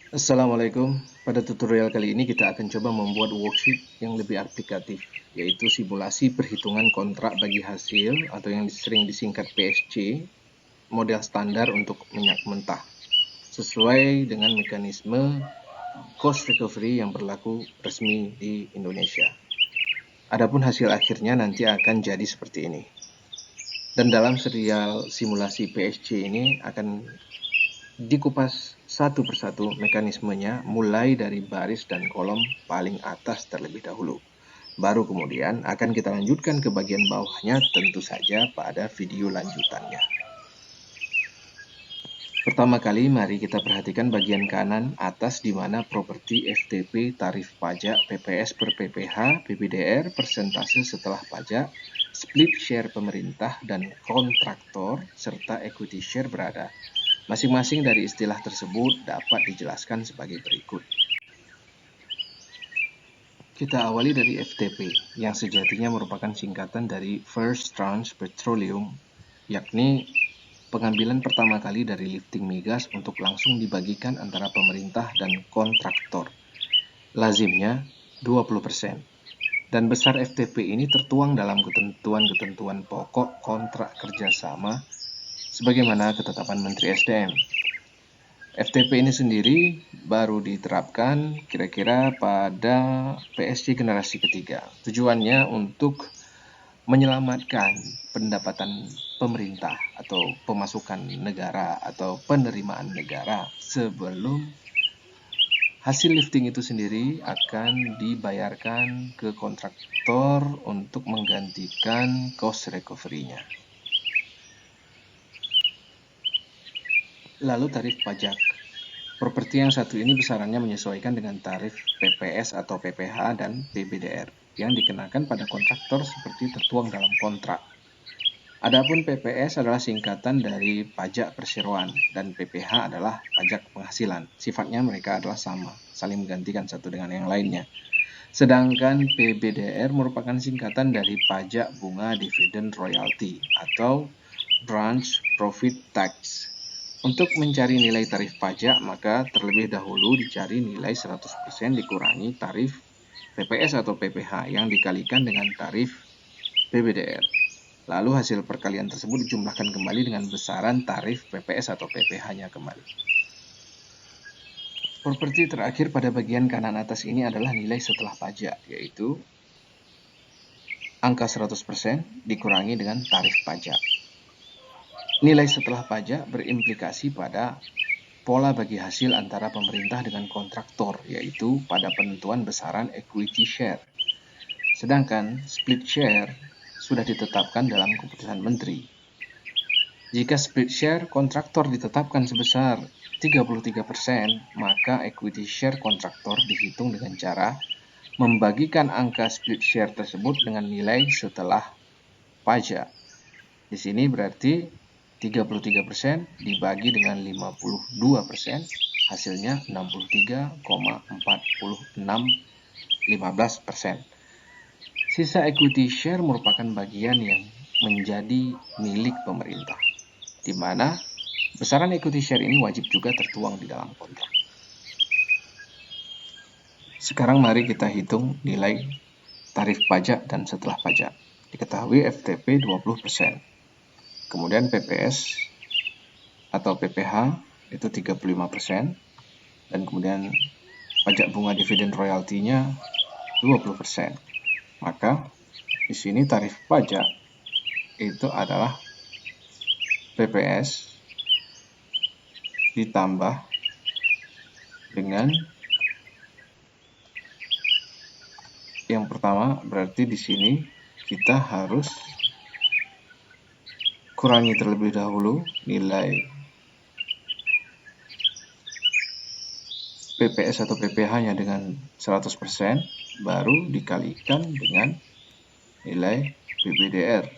Assalamualaikum. Pada tutorial kali ini kita akan coba membuat worksheet yang lebih aplikatif, yaitu simulasi perhitungan kontrak bagi hasil atau yang sering disingkat PSC, model standar untuk minyak mentah, sesuai dengan mekanisme cost recovery yang berlaku resmi di Indonesia. Adapun hasil akhirnya nanti akan jadi seperti ini. Dan dalam serial simulasi PSC ini akan dikupas satu persatu mekanismenya mulai dari baris dan kolom paling atas terlebih dahulu. Baru kemudian akan kita lanjutkan ke bagian bawahnya tentu saja pada video lanjutannya. Pertama kali mari kita perhatikan bagian kanan atas di mana properti FTP, tarif pajak, PPS per PPH, PBDR, persentase setelah pajak, split share pemerintah dan kontraktor, serta equity share berada. Masing-masing dari istilah tersebut dapat dijelaskan sebagai berikut. Kita awali dari FTP, yang sejatinya merupakan singkatan dari First Tranche Petroleum, yakni pengambilan pertama kali dari lifting migas untuk langsung dibagikan antara pemerintah dan kontraktor. Lazimnya 20%. Dan besar FTP ini tertuang dalam ketentuan-ketentuan pokok kontrak kerjasama sebagaimana ketetapan Menteri SDM. FTP ini sendiri baru diterapkan kira-kira pada PSC generasi ketiga. Tujuannya untuk menyelamatkan pendapatan pemerintah atau pemasukan negara atau penerimaan negara sebelum hasil lifting itu sendiri akan dibayarkan ke kontraktor untuk menggantikan cost recovery-nya. Lalu tarif pajak. Properti yang satu ini besarannya menyesuaikan dengan tarif PPS atau PPH dan PBDR yang dikenakan pada kontraktor seperti tertuang dalam kontrak. Adapun PPS adalah singkatan dari pajak perseroan dan PPH adalah pajak penghasilan. Sifatnya mereka adalah sama, saling menggantikan satu dengan yang lainnya. Sedangkan PBDR merupakan singkatan dari pajak bunga dividen royalty atau branch profit tax. Untuk mencari nilai tarif pajak, maka terlebih dahulu dicari nilai 100% dikurangi tarif PPS atau PPH yang dikalikan dengan tarif PBDR. Lalu hasil perkalian tersebut dijumlahkan kembali dengan besaran tarif PPS atau PPH-nya kembali. Properti terakhir pada bagian kanan atas ini adalah nilai setelah pajak, yaitu angka 100% dikurangi dengan tarif pajak. Nilai setelah pajak berimplikasi pada pola bagi hasil antara pemerintah dengan kontraktor, yaitu pada penentuan besaran equity share. Sedangkan split share sudah ditetapkan dalam keputusan menteri. Jika split share kontraktor ditetapkan sebesar 33%, maka equity share kontraktor dihitung dengan cara membagikan angka split share tersebut dengan nilai setelah pajak. Di sini berarti 33% dibagi dengan 52%, hasilnya 63,4615%. Sisa equity share merupakan bagian yang menjadi milik pemerintah, di mana besaran equity share ini wajib juga tertuang di dalam kontrak. Sekarang mari kita hitung nilai tarif pajak dan setelah pajak. Diketahui FTP 20%. Kemudian PPS atau PPH itu 35%, dan kemudian pajak bunga dividen royaltinya 20%. Maka di sini tarif pajak itu adalah PPS ditambah dengan yang pertama, berarti di sini kita harus kurangi terlebih dahulu nilai PPS atau PPH-nya dengan 100%, baru dikalikan dengan nilai PBDR.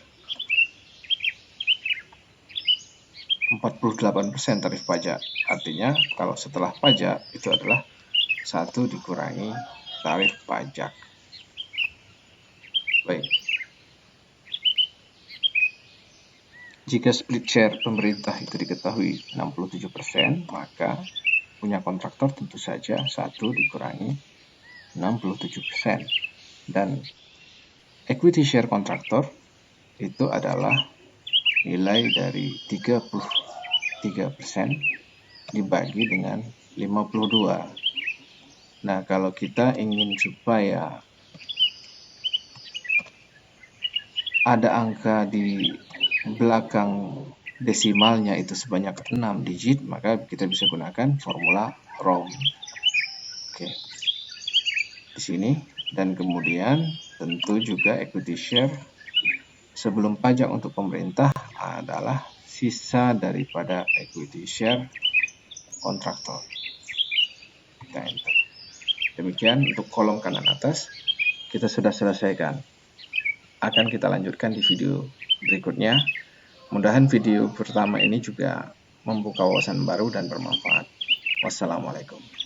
48% tarif pajak. Artinya kalau setelah pajak itu adalah 1 dikurangi tarif pajak. Baik. Jika split share pemerintah itu diketahui 67%, maka punya kontraktor tentu saja 1 dikurangi 67%. Dan equity share kontraktor itu adalah nilai dari 33% dibagi dengan 52. Nah, kalau kita ingin supaya ada angka di belakang desimalnya itu sebanyak 6 digit, maka kita bisa gunakan formula ROM. Oke. Di sini, dan kemudian tentu juga equity share sebelum pajak untuk pemerintah adalah sisa daripada equity share kontraktor. Kita enter. Demikian untuk kolom kanan atas kita sudah selesaikan. Akan kita lanjutkan di video berikutnya. Mudah-mudahan video pertama ini juga membuka wawasan baru dan bermanfaat. Wassalamualaikum.